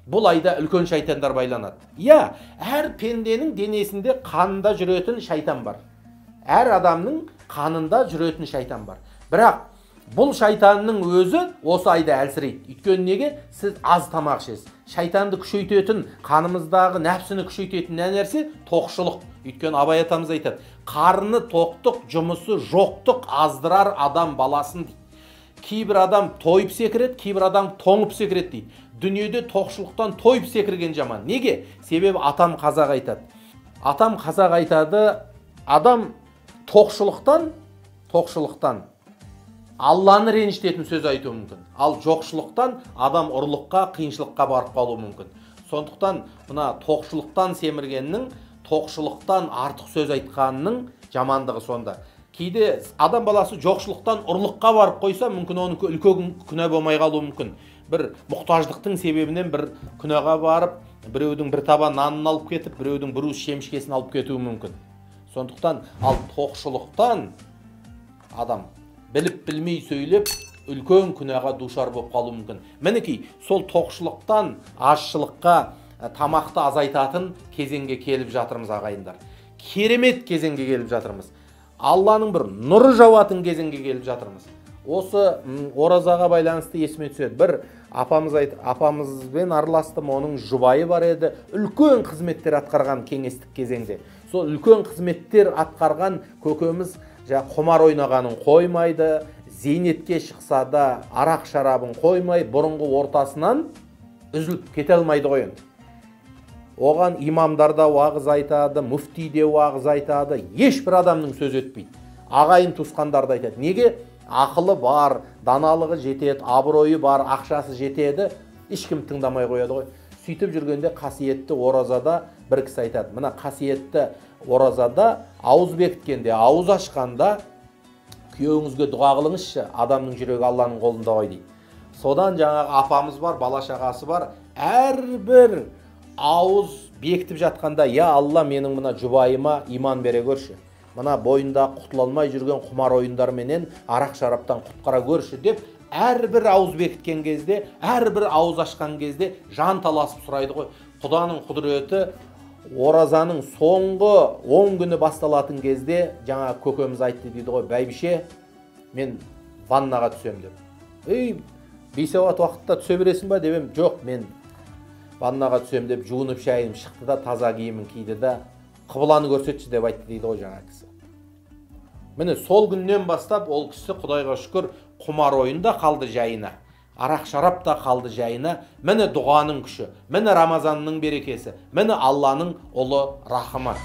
Бұл айда үлкен шайтандар байланады. Иә, әр пенденің денесінде қанында жүретін шайтан бар. Әр адамның қанында жүретін шайтан бар. Бірақ бұл шайтанның өзі осы айда әлсірейді. Өйткені неге? Сіз аз тамақ ішесіз. Шайтанды күшейтетін, қанымыздағы нәпсіні күшейтетін нәрсе тоқшылық. Өйткені Абай атамыз айтады, қарны тоқтық, жұмысы жоқтық аздырар адам баласын дейді. Кейбір адам тойып секіреді, кейбір адам тоңып секіреді дейді. Дүниеде тоқшылықтан тойып секірген жаман. Неге? Себебі атам қазақ айтады. Атам қазақ айтады, адам тоқшылықтан Алланы ренжітетін сөз айтуы мүмкін. Ал жоқшылықтан адам ұрлыққа, қиыншылыққа барып қалуы мүмкін. Сондықтан мына тоқшылықтан семіргеннің, тоқшылықтан артық сөз айтқанның жамандығы сонда. Кейде адам баласы жоқшылықтан ұрлыққа барып қойса, мүмкін оның үлкен күнә болмай қалуы мүмкін. Бір мұқтаждықтың себебінен бір күнәға барып, біреудің бір таба нанын алып кетіп, біреудің бір уыс шемішкесін алып кетуі мүмкін. Сондықтан ал тоқшылықтан адам біліп-білмей сөйлеп, үлкен күнәға душар болып қалуы мүмкін. Мінекей, сол тоқшылықтан азшылыққа, тамақты азайтатын кезеңге келіп жатырмыз ағайындар. Керемет кезеңге келіп жатырмыз. Алланың бір нұры жауатын кезеңге келіп жатырмыз. Осы оразаға байланысты есіме түседі. Бір апамызбен араластым, оның жұбайы бар еді. Үлкен қызметтер атқарған кеңестік кезеңде. Сол үлкен қызметтер атқарған көкеміз құмар ойнағанын қоймайды, зейнетке шықса да арақ шарабын қоймай, бұрынғы ортасынан үзіліп кете алмайды ғой енді. Оған имамдар да уағыз айтады, мүфти де уағыз айтады, ешбір адамның сөз өтпейді. Ағайын туысқандар да айтады. Неге? Ақылы бар, даналығы жетеді, абыройы бар, ақшасы жетеді, ешкім тыңдамай қояды ғой. Сөйтіп жүргенде қасиетті оразада бір кісі айтады. Мына қасиетті оразада ауыз бекіткенде, ауыз ашқанда күйеуіңізге дұға қылыңызшы, адамның жүрегі Алланың қолында ғой дейді. Содан жаңағы апамыз бар, бала шағасы бар, әрбір ауыз бекітіп жатқанда, я Алла, менің мына жұбайыма иман бере көрші. Мына бойында құтыла алмай жүрген құмар ойындарменен арақ шараптан құтқара көрші деп, әрбір ауыз бекіткен кезде, әрбір ауыз ашқан кезде жан таласып сұрайды ғой. Құданың құдіреті оразаның соңғы 10 күні басталатын кезде жаңа көкеміз айтты дейді ғой, бәйбіше, мен ваннаға түсем деп. Бейсауат уақытта түсе бересің ба деп, жоқ, мен ваннаға түсем деп жуынып шайынып шықты да, таза киімін киді да, қыбыланы көрсетші деп айтты дейді ғой жаңа кісі. Міне сол күннен бастап ол кісі Құдайға шүкір құмар ойында қалды жайына, арақ шарап та қалды жайына. Міне дұғаның күші, міне Рамазанның берекесі, міне Алланың ұлы рахымы.